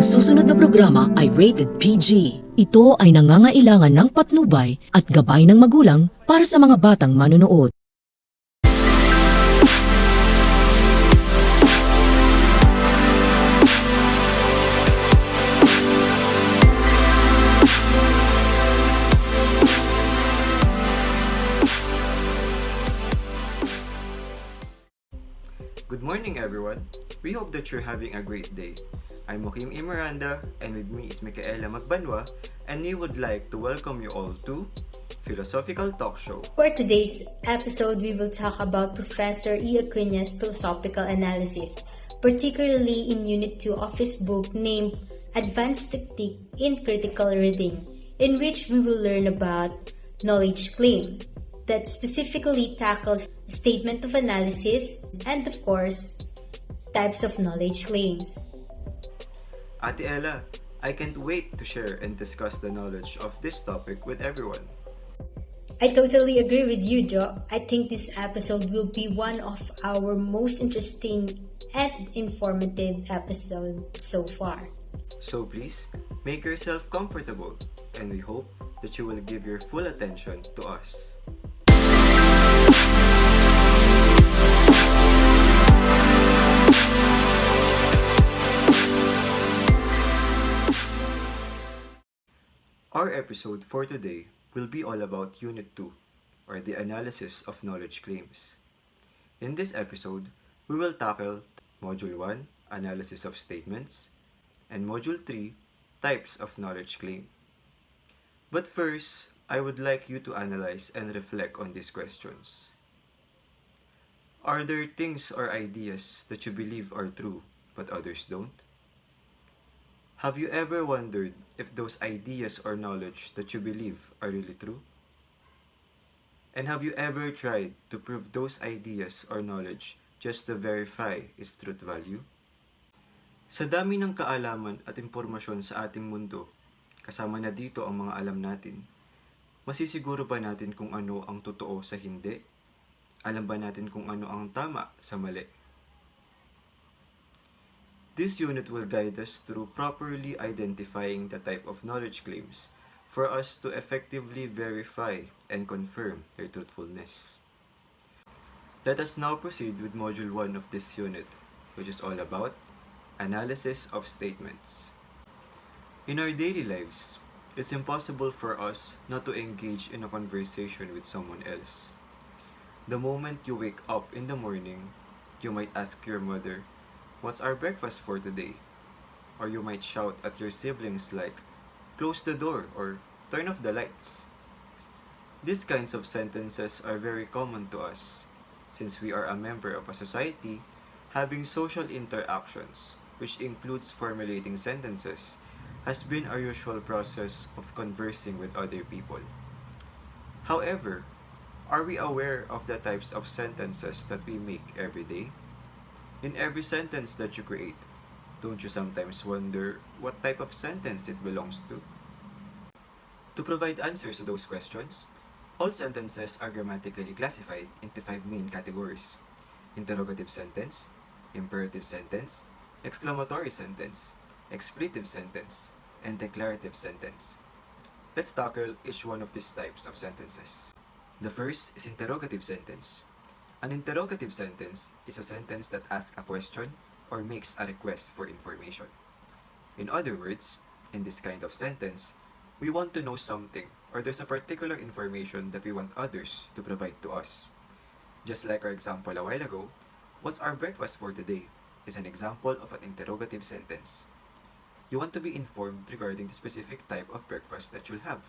Ang susunod na programa ay rated PG. Ito ay nangangailangan ng patnubay at gabay ng magulang para sa mga batang manonood. Good morning, everyone. We hope that you're having a great day. I'm Joachim Miranda, and with me is Mekaella Magbanua, and we would like to welcome you all to Philosophical Talk Show. For today's episode, we will talk about Professor Acuna's philosophical analysis, particularly in Unit 2 of his book named Advanced Technique in Critical Reading, in which we will learn about knowledge claim that specifically tackles statement of analysis and, of course, types of knowledge claims. Ate Ella, I can't wait to share and discuss the knowledge of this topic with everyone. I totally agree with you, Jo. I think this episode will be one of our most interesting and informative episodes so far. So please, make yourself comfortable, and we hope that you will give your full attention to us. Our episode for today will be all about Unit 2, or the analysis of knowledge claims. In this episode, we will tackle Module 1, analysis of statements, and Module 3, types of knowledge claim. But first, I would like you to analyze and reflect on these questions. Are there things or ideas that you believe are true, but others don't? Have you ever wondered if those ideas or knowledge that you believe are really true? And have you ever tried to prove those ideas or knowledge just to verify its truth value? Sa dami ng kaalaman at impormasyon sa ating mundo, kasama na dito ang mga alam natin, masisiguro ba natin kung ano ang totoo sa hindi? Alam ba natin kung ano ang tama sa mali? This unit will guide us through properly identifying the type of knowledge claims for us to effectively verify and confirm their truthfulness. Let us now proceed with Module 1 of this unit, which is all about analysis of statements. In our daily lives, it's impossible for us not to engage in a conversation with someone else. The moment you wake up in the morning, you might ask your mother, "What's our breakfast for today?" Or you might shout at your siblings like, "Close the door," or "Turn off the lights." These kinds of sentences are very common to us, since we are a member of a society having social interactions, which includes formulating sentences, has been our usual process of conversing with other people. However, are we aware of the types of sentences that we make every day? In every sentence that you create, don't you sometimes wonder what type of sentence it belongs to? To provide answers to those questions, all sentences are grammatically classified into 5 main categories: interrogative sentence, imperative sentence, exclamatory sentence, expletive sentence, and declarative sentence. Let's tackle each one of these types of sentences. The first is interrogative sentence. An interrogative sentence is a sentence that asks a question or makes a request for information. In other words, in this kind of sentence, we want to know something or there's a particular information that we want others to provide to us. Just like our example a while ago, "What's our breakfast for today?" is an example of an interrogative sentence. You want to be informed regarding the specific type of breakfast that you'll have.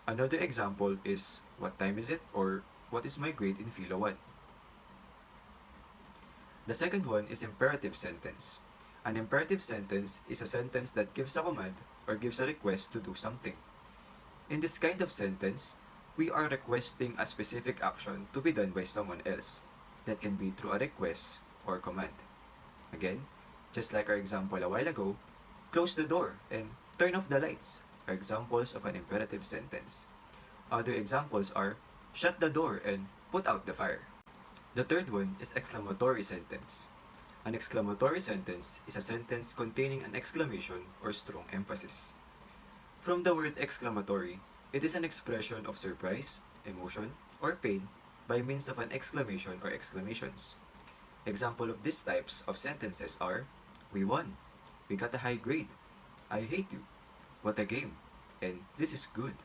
Another example is, "What time is it?" or "What is my grade in Philo 1? The second one is imperative sentence. An imperative sentence is a sentence that gives a command or gives a request to do something. In this kind of sentence, we are requesting a specific action to be done by someone else. That can be through a request or command. Again, just like our example a while ago, "Close the door" and "Turn off the lights" are examples of an imperative sentence. Other examples are "Shut the door" and "Put out the fire." The third one is exclamatory sentence. An exclamatory sentence is a sentence containing an exclamation or strong emphasis. From the word exclamatory, it is an expression of surprise, emotion, or pain by means of an exclamation or exclamations. Example of these types of sentences are, "We won," "We got a high grade," "I hate you," "What a game," and "This is good."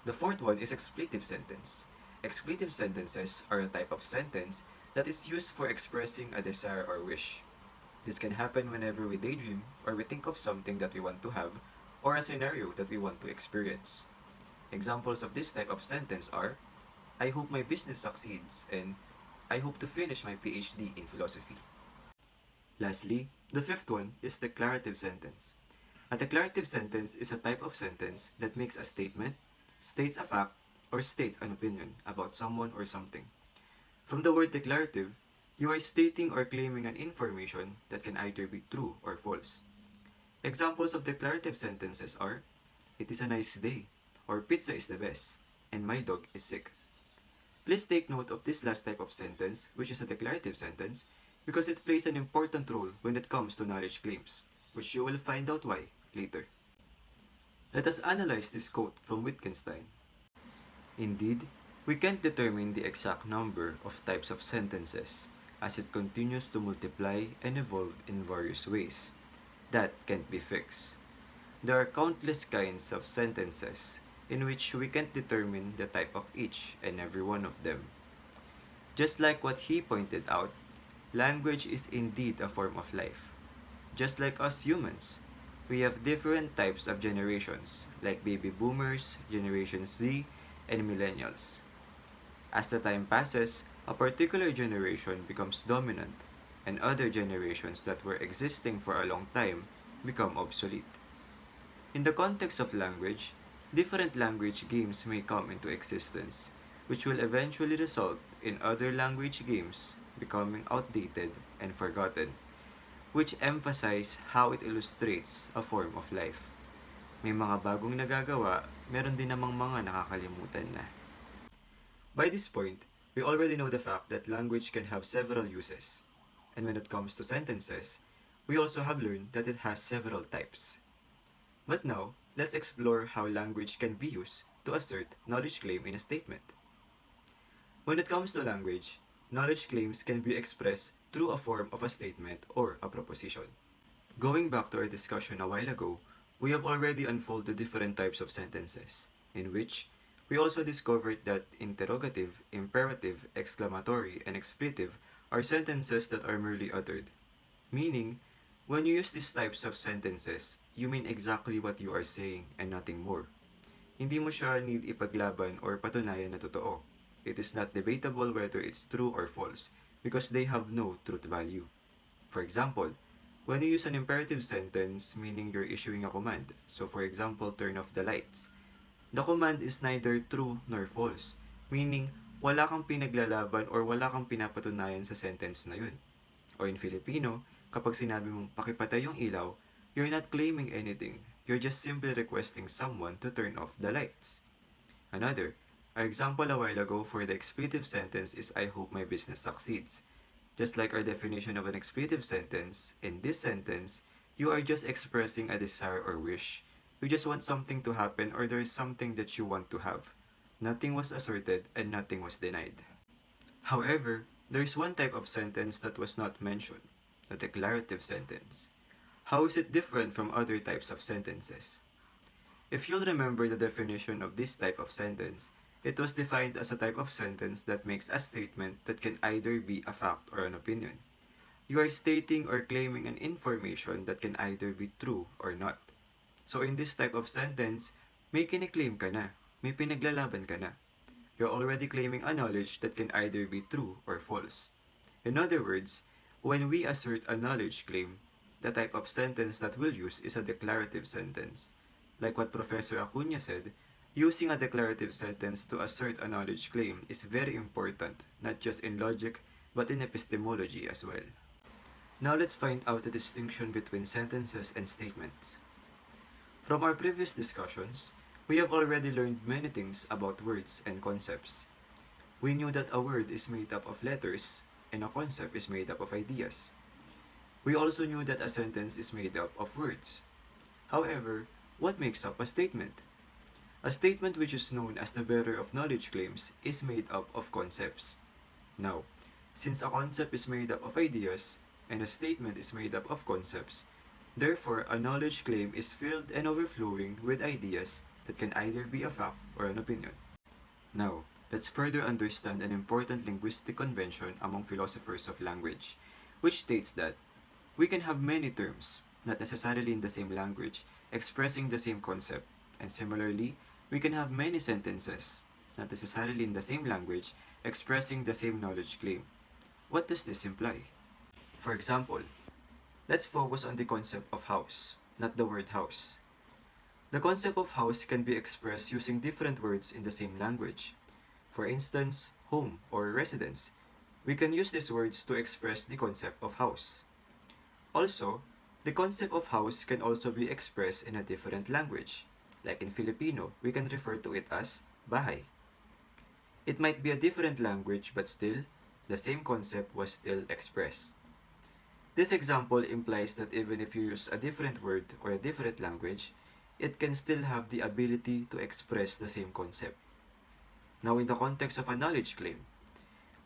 The fourth one is expletive sentence. Expletive sentences are a type of sentence that is used for expressing a desire or wish. This can happen whenever we daydream or we think of something that we want to have or a scenario that we want to experience. Examples of this type of sentence are, "I hope my business succeeds," and "I hope to finish my PhD in philosophy." Lastly, the fifth one is declarative sentence. A declarative sentence is a type of sentence that makes a statement, states a fact, or states an opinion about someone or something. From the word declarative, you are stating or claiming an information that can either be true or false. Examples of declarative sentences are, "It is a nice day," or "Pizza is the best," and "My dog is sick." Please take note of this last type of sentence, which is a declarative sentence, because it plays an important role when it comes to knowledge claims, which you will find out why later. Let us analyze this quote from Wittgenstein. "Indeed, we can't determine the exact number of types of sentences, as it continues to multiply and evolve in various ways. That can't be fixed. There are countless kinds of sentences in which we can't determine the type of each and every one of them. Just like what he pointed out, language is indeed a form of life. Just like us humans, we have different types of generations, like baby boomers, Generation Z, and millennials. As the time passes, a particular generation becomes dominant, and other generations that were existing for a long time become obsolete. In the context of language, different language games may come into existence, which will eventually result in other language games becoming outdated and forgotten, which emphasize how it illustrates a form of life. May mga bagong nagagawa, meron din namang mga nakakalimutan na. By this point, we already know the fact that language can have several uses. And when it comes to sentences, we also have learned that it has several types. But now, let's explore how language can be used to assert knowledge claim in a statement. When it comes to language, knowledge claims can be expressed through a form of a statement or a proposition. Going back to our discussion a while ago, we have already unfolded different types of sentences, in which we also discovered that interrogative, imperative, exclamatory, and expletive are sentences that are merely uttered. Meaning, when you use these types of sentences, you mean exactly what you are saying and nothing more. Hindi mo siya need ipaglaban or patunayan na totoo. It is not debatable whether it's true or false because they have no truth value. For example, when you use an imperative sentence, meaning you're issuing a command, so for example, turn off the lights, the command is neither true nor false, meaning wala kang pinaglalaban or wala kang pinapatunayan sa sentence na yun. O in Filipino, kapag sinabi mong pakipatay yung ilaw, you're not claiming anything, you're just simply requesting someone to turn off the lights. Another, our example a while ago for the expletive sentence is "I hope my business succeeds." Just like our definition of an expletive sentence, in this sentence, you are just expressing a desire or wish. You just want something to happen or there is something that you want to have. Nothing was asserted and nothing was denied. However, there is one type of sentence that was not mentioned, the declarative sentence. How is it different from other types of sentences? If you'll remember the definition of this type of sentence, it was defined as a type of sentence that makes a statement that can either be a fact or an opinion. You are stating or claiming an information that can either be true or not. So in this type of sentence, may kiniklaim ka na, may pinaglalaban ka na. You're already claiming a knowledge that can either be true or false. In other words, when we assert a knowledge claim, the type of sentence that we'll use is a declarative sentence. Like what Professor Acuna said, using a declarative sentence to assert a knowledge claim is very important, not just in logic, but in epistemology as well. Now let's find out the distinction between sentences and statements. From our previous discussions, we have already learned many things about words and concepts. We knew that a word is made up of letters, and a concept is made up of ideas. We also knew that a sentence is made up of words. However, what makes up a statement? A statement which is known as the bearer of knowledge claims is made up of concepts. Now, since a concept is made up of ideas and a statement is made up of concepts, therefore a knowledge claim is filled and overflowing with ideas that can either be a fact or an opinion. Now, let's further understand an important linguistic convention among philosophers of language, which states that we can have many terms, not necessarily in the same language, expressing the same concept, and similarly, we can have many sentences, not necessarily in the same language, expressing the same knowledge claim. What does this imply? For example, let's focus on the concept of house, not the word house. The concept of house can be expressed using different words in the same language. For instance, home or residence. We can use these words to express the concept of house. Also, the concept of house can also be expressed in a different language. Like in Filipino, we can refer to it as bahay. It might be a different language, but still, the same concept was still expressed. This example implies that even if you use a different word or a different language, it can still have the ability to express the same concept. Now, in the context of a knowledge claim,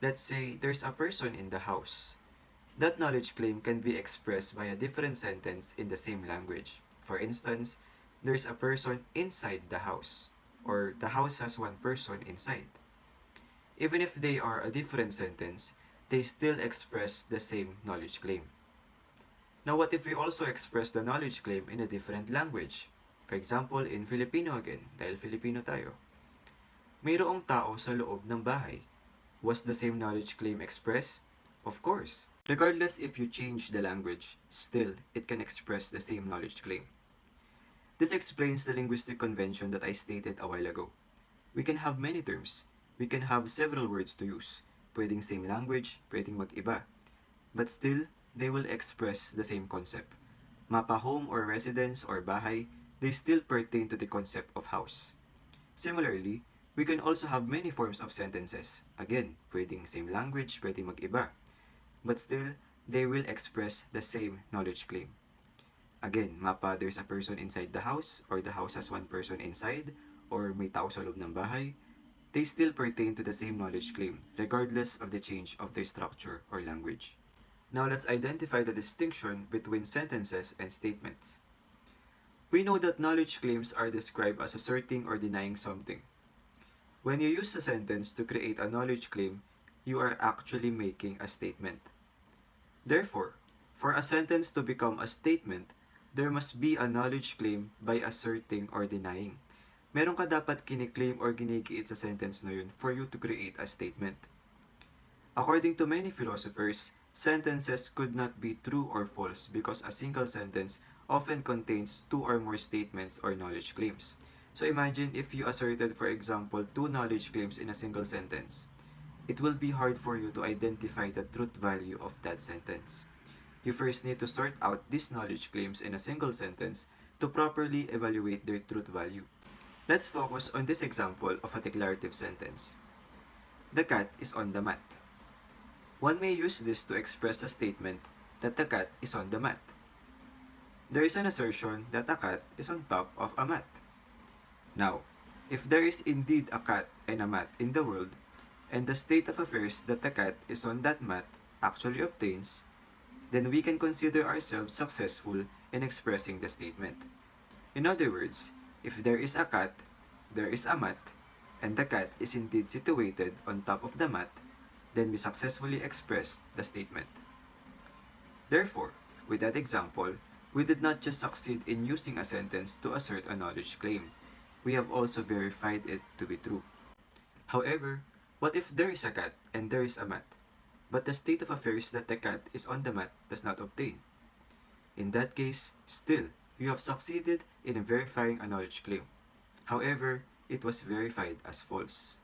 let's say there's a person in the house. That knowledge claim can be expressed by a different sentence in the same language. For instance, there's a person inside the house, or the house has one person inside. Even if they are a different sentence, they still express the same knowledge claim. Now, what if we also express the knowledge claim in a different language? For example, in Filipino again, dahil Filipino tayo. Mayroong tao sa loob ng bahay. Was the same knowledge claim expressed? Of course. Regardless if you change the language, still, it can express the same knowledge claim. This explains the linguistic convention that I stated a while ago. We can have many terms. We can have several words to use. Pwedeng same language, pwedeng mag-iba. But still, they will express the same concept. Mapa home or residence or bahay, they still pertain to the concept of house. Similarly, we can also have many forms of sentences. Again, pwedeng same language, pwedeng mag-iba. But still, they will express the same knowledge claim. Again, mapa there's a person inside the house, or the house has one person inside, or may tao sa loob ng bahay. They still pertain to the same knowledge claim, regardless of the change of their structure or language. Now let's identify the distinction between sentences and statements. We know that knowledge claims are described as asserting or denying something. When you use a sentence to create a knowledge claim, you are actually making a statement. Therefore, for a sentence to become a statement, there must be a knowledge claim by asserting or denying. Meron ka dapat kiniklaim or ginigiit sa sentence na yun for you to create a statement. According to many philosophers, sentences could not be true or false because a single sentence often contains two or more statements or knowledge claims. So imagine if you asserted, for example, two knowledge claims in a single sentence. It will be hard for you to identify the truth value of that sentence. You first need to sort out these knowledge claims in a single sentence to properly evaluate their truth value. Let's focus on this example of a declarative sentence. The cat is on the mat. One may use this to express a statement that the cat is on the mat. There is an assertion that a cat is on top of a mat. Now, if there is indeed a cat and a mat in the world, and the state of affairs that the cat is on that mat actually obtains, then we can consider ourselves successful in expressing the statement. In other words, if there is a cat, there is a mat, and the cat is indeed situated on top of the mat, then we successfully expressed the statement. Therefore, with that example, we did not just succeed in using a sentence to assert a knowledge claim. We have also verified it to be true. However, what if there is a cat and there is a mat, but the state of affairs that the cat is on the mat does not obtain? In that case, still, you have succeeded in verifying a knowledge claim. However, it was verified as false.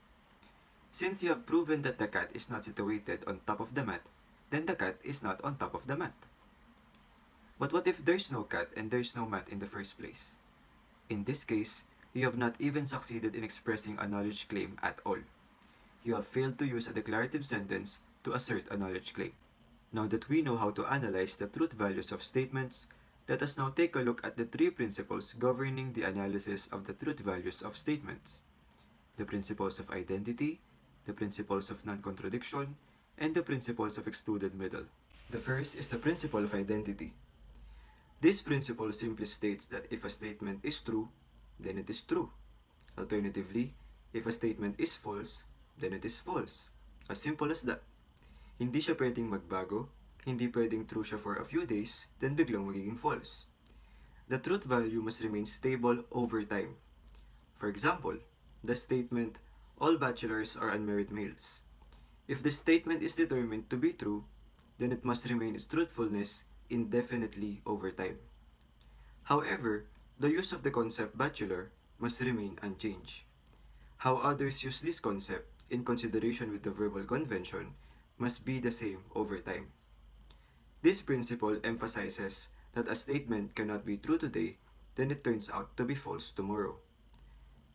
Since you have proven that the cat is not situated on top of the mat, then the cat is not on top of the mat. But what if there's no cat and there's no mat in the first place? In this case, you have not even succeeded in expressing a knowledge claim at all. You have failed to use a declarative sentence to assert a knowledge claim. Now that we know how to analyze the truth values of statements, let us now take a look at the three principles governing the analysis of the truth values of statements: the principles of identity, the principles of non-contradiction, and the principles of excluded middle. The first is the principle of identity. This principle simply states that if a statement is true, then it is true. Alternatively, if a statement is false, then it is false. As simple as that. Hindi siya pwedeng magbago, hindi pwedeng true siya for a few days, then biglang magiging false. The truth value must remain stable over time. For example, the statement, all bachelors are unmarried males. If the statement is determined to be true, then it must remain its truthfulness indefinitely over time. However, the use of the concept bachelor must remain unchanged. How others use this concept in consideration with the verbal convention must be the same over time. This principle emphasizes that a statement cannot be true today, then it turns out to be false tomorrow.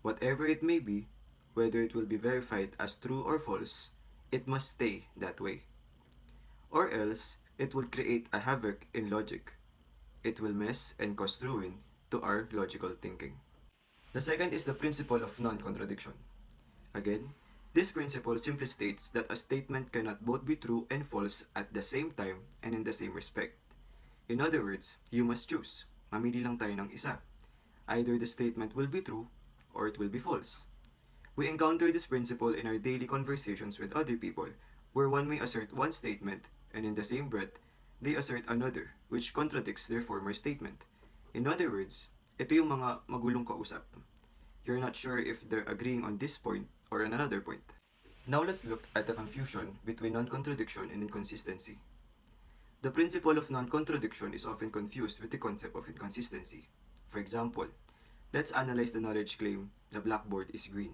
Whatever it may be, whether it will be verified as true or false, it must stay that way. Or else, it will create a havoc in logic. It will mess and cause ruin to our logical thinking. The second is the principle of non-contradiction. Again, this principle simply states that a statement cannot both be true and false at the same time and in the same respect. In other words, you must choose. Mamili lang tayo ng isa. Either the statement will be true or it will be false. We encounter this principle in our daily conversations with other people, where one may assert one statement and in the same breath, they assert another which contradicts their former statement. In other words, ito yung mga magulong kausap. You're not sure if they're agreeing on this point or on another point. Now let's look at the confusion between non-contradiction and inconsistency. The principle of non-contradiction is often confused with the concept of inconsistency. For example, let's analyze the knowledge claim, the blackboard is green.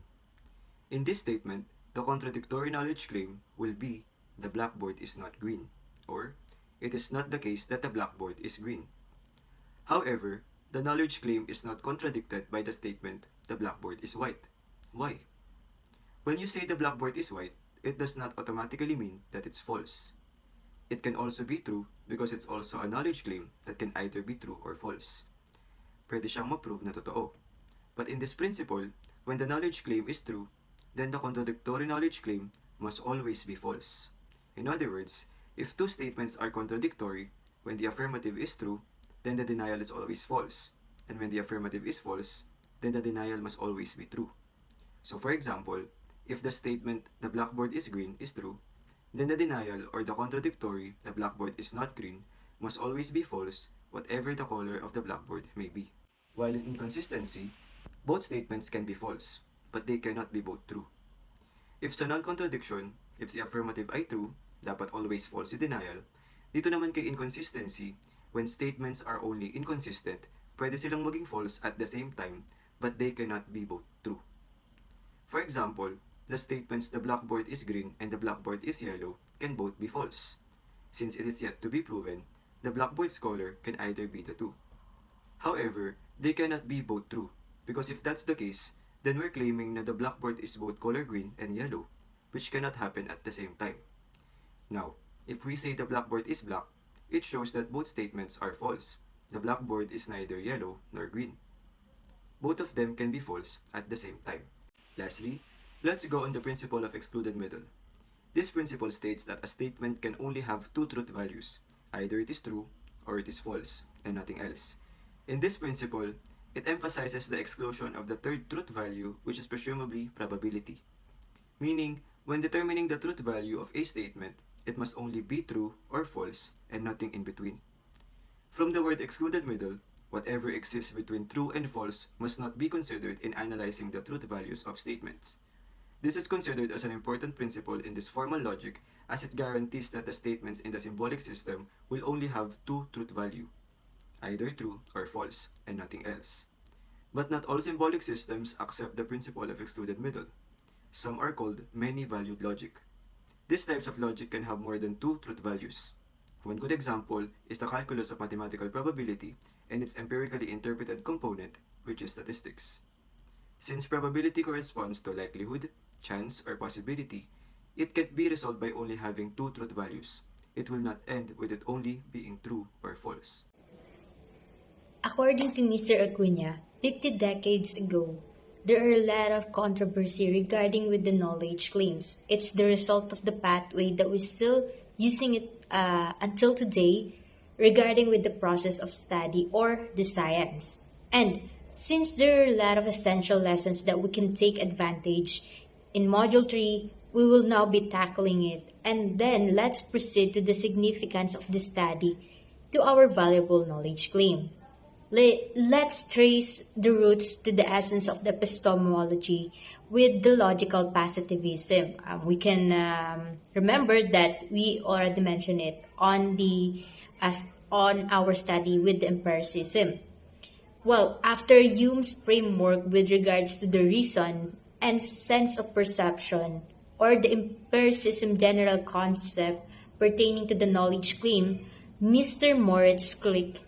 In this statement, the contradictory knowledge claim will be, the blackboard is not green, or it is not the case that the blackboard is green. However, the knowledge claim is not contradicted by the statement, the blackboard is white. Why? When you say the blackboard is white, it does not automatically mean that it's false. It can also be true because it's also a knowledge claim that can either be true or false. Pwede siyang ma-prove na totoo. But in this principle, when the knowledge claim is true, then the contradictory knowledge claim must always be false. In other words, if two statements are contradictory, when the affirmative is true, then the denial is always false. And when the affirmative is false, then the denial must always be true. So for example, if the statement, the blackboard is green, is true, then the denial or the contradictory, the blackboard is not green, must always be false, whatever the color of the blackboard may be. While in inconsistency, both statements can be false, but they cannot be both true. If sa non-contradiction, if the affirmative ay true, dapat always false yung denial. Dito naman kay inconsistency, when statements are only inconsistent, pwede silang maging false at the same time, but they cannot be both true. For example, the statements the blackboard is green and the blackboard is yellow can both be false. Since it is yet to be proven, the blackboard's color can either be the two. However, they cannot be both true, because if that's the case, then we're claiming that the blackboard is both color green and yellow, which cannot happen at the same time. Now, if we say the blackboard is black, it shows that both statements are false. The blackboard is neither yellow nor green. Both of them can be false at the same time. Lastly, let's go on the principle of excluded middle. This principle states that a statement can only have two truth values. Either it is true or it is false, and nothing else. In this principle, it emphasizes the exclusion of the third truth value, which is presumably probability. Meaning, when determining the truth value of a statement, it must only be true or false, and nothing in between. From the word excluded middle, whatever exists between true and false must not be considered in analyzing the truth values of statements. This is considered as an important principle in this formal logic, as it guarantees that the statements in the symbolic system will only have two truth value, either true or false, and nothing else. But not all symbolic systems accept the principle of excluded middle. Some are called many-valued logic. These types of logic can have more than two truth values. One good example is the calculus of mathematical probability and its empirically interpreted component, which is statistics. Since probability corresponds to likelihood, chance, or possibility, It can't be resolved by only having two truth values. It will not end with it only being true or false. According to Mr. Acuna, 50 decades ago, there are a lot of controversy regarding with the knowledge claims. It's the result of the pathway that we're still using it until today regarding with the process of study or the science. And since there are a lot of essential lessons that we can take advantage, in Module 3, we will now be tackling it. And then let's proceed to the significance of the study to our valuable knowledge claim. Let's trace the roots to the essence of the epistemology with the logical positivism. We can remember that we already mentioned it on our study with the empiricism. Well, after Hume's framework with regards to the reason and sense of perception, or the empiricism general concept pertaining to the knowledge claim, Mr. Moritz Schlick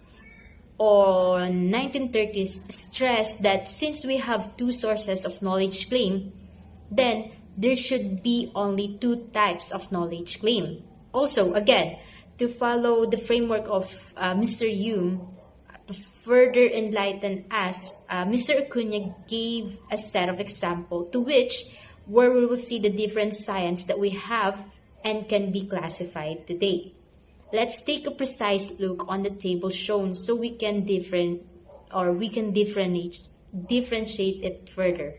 on 1930s stressed that since we have two sources of knowledge claim, then there should be only two types of knowledge claim. Also, again, to follow the framework of Mr. Hume, to further enlighten us, Mr. Acuna gave a set of example to which where we will see the different science that we have and can be classified today. Let's take a precise look on the table shown so we can differentiate it further.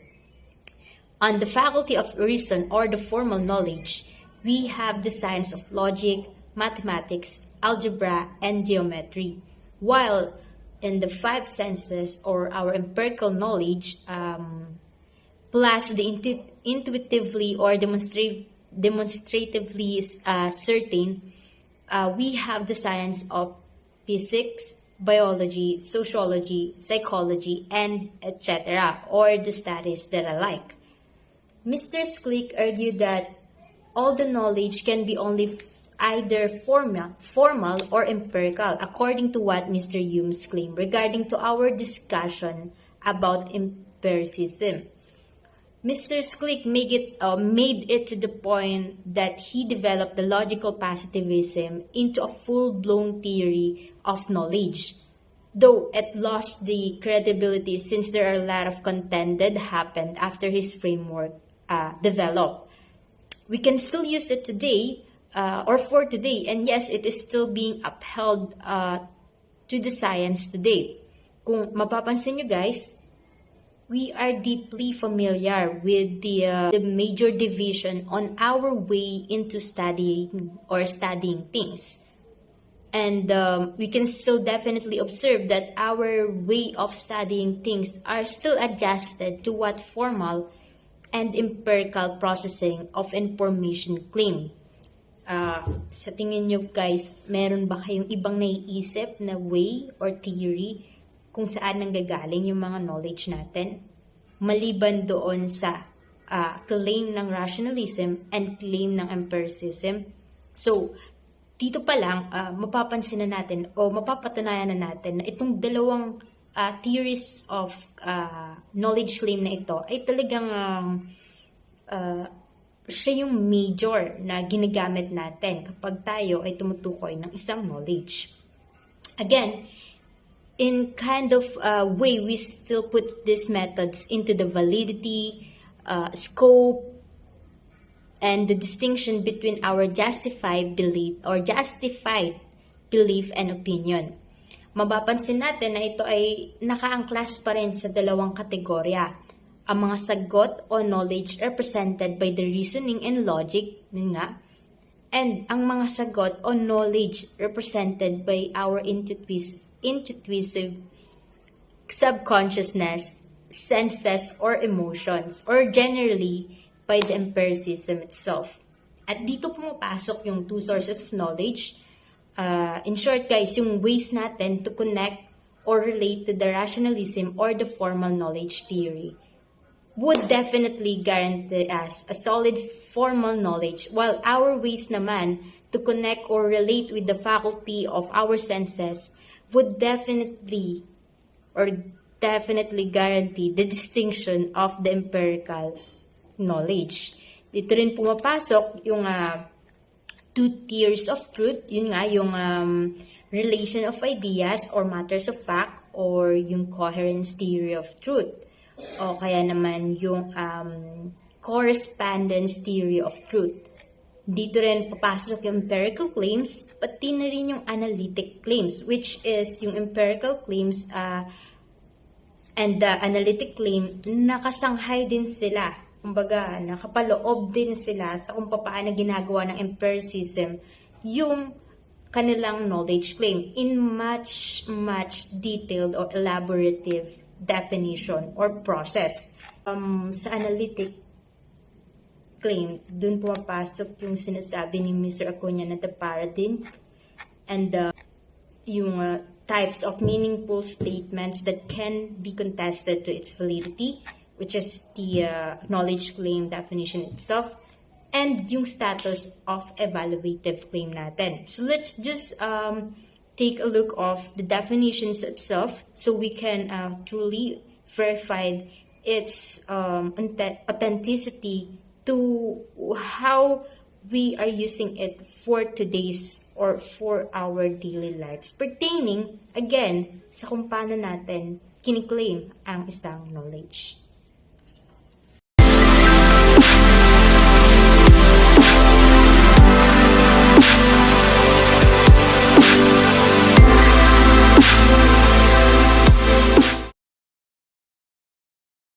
On the faculty of reason or the formal knowledge, we have the science of logic, mathematics, algebra, and geometry. While in the five senses or our empirical knowledge, plus the intuitively or demonstratively certain, we have the science of physics, biology, sociology, psychology, and etc., or the studies that are like. Mr. Schlick argued that all the knowledge can be only either formal or empirical, according to what Mr. Hume's claim regarding to our discussion about empiricism. Mr. Schlick made it to the point that he developed the logical positivism into a full-blown theory of knowledge, though it lost the credibility since there are a lot of contended happened after his framework developed. We can still use it today or for today, and yes, it is still being upheld to the science today. Kung mapapansin nyo guys, we are deeply familiar with the major division on our way into studying things. And we can still definitely observe that our way of studying things are still adjusted to what formal and empirical processing of information claim. Sa tingin nyo guys, meron ba kayong ibang naiisip na way or theory kung saan nanggagaling yung mga knowledge natin, maliban doon sa claim ng rationalism and claim ng empiricism? So, dito pa lang, mapapansin na natin o mapapatunayan na natin na itong dalawang theories of knowledge claim na ito ay talagang siya yung major na ginagamit natin kapag tayo ay tumutukoy ng isang knowledge. Again, in kind of way, we still put these methods into the validity, scope, and the distinction between our justified belief and opinion. Mapapansin natin na ito ay nakaangklas pa rin sa dalawang kategorya. Ang mga sagot o knowledge represented by the reasoning and logic, and ang mga sagot o knowledge represented by our intuitive subconsciousness, senses, or emotions, or generally by the empiricism itself. At dito pumapasok yung two sources of knowledge. In short guys, yung ways natin to connect or relate to the rationalism or the formal knowledge theory would definitely guarantee us a solid formal knowledge, while our ways naman to connect or relate with the faculty of our senses would definitely guarantee the distinction of the empirical knowledge. Dito rin pumapasok yung two tiers of truth, yun nga yung relation of ideas or matters of fact or yung coherence theory of truth. O kaya naman yung correspondence theory of truth. Dito rin papasok yung empirical claims, pati na rin yung analytic claims, which is yung empirical claims and the analytic claim, nakasanghay din sila. Kumbaga, nakapaloob din sila sa kung paano ginagawa ng empiricism yung kanilang knowledge claim in much detailed or elaborative definition or process. Sa analytic claim, dun pumapasok yung sinasabi ni Mr. Acuna na the paradigm and yung types of meaningful statements that can be contested to its validity, which is the knowledge claim definition itself, and yung status of evaluative claim natin. So let's just take a look of the definitions itself so we can truly verify its authenticity to how we are using it for today's or for our daily lives pertaining, again, sa kung paano natin kiniklaim ang isang knowledge.